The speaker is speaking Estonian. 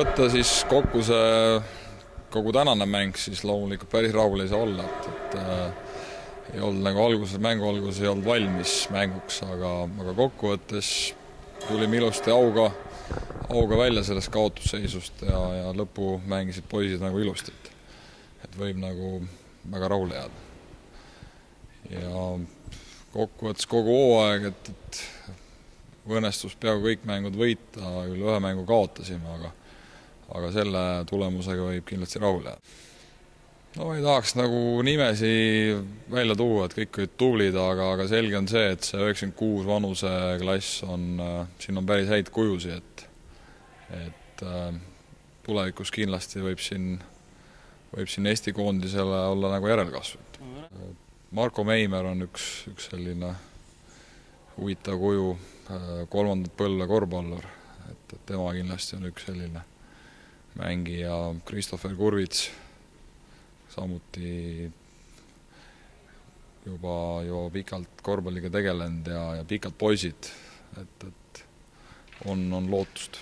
võtta siis kokku see kogu tänane mäng, siis loomulikult päris rahul ei saa olla, et ei olnud nagu mängu alguses ei olnud valmis mänguks, aga kokkuvõttes tulime ilusti auga välja sellest kaotusseisust ja lõpu mängisid poisid nagu ilusti, et võib nagu väga rahule jääda. Ja kokkuvõttes kogu hooaeg, et õnnestus peaaegu kõik mängud võita, küll ühe mängu kaotasime, aga selle tulemusega võib kindlasti rahule jääda. No ei tahaks nagu nimesi välja tuua, et kõik olid tublid, aga selge on see, et see 96 vanuseklass siin on päris häid kujusi, et tulevikus kindlasti võib siin Eesti koondisele olla nagu järelkasv. Marko Meimer on üks selline huvitav kuju, kolmandat põlve korvpallur, et tema kindlasti on üks selline mängija. Christopher Kurvits samuti juba pikalt korvpalliga tegelenud ja pikalt poisid, et on lootust.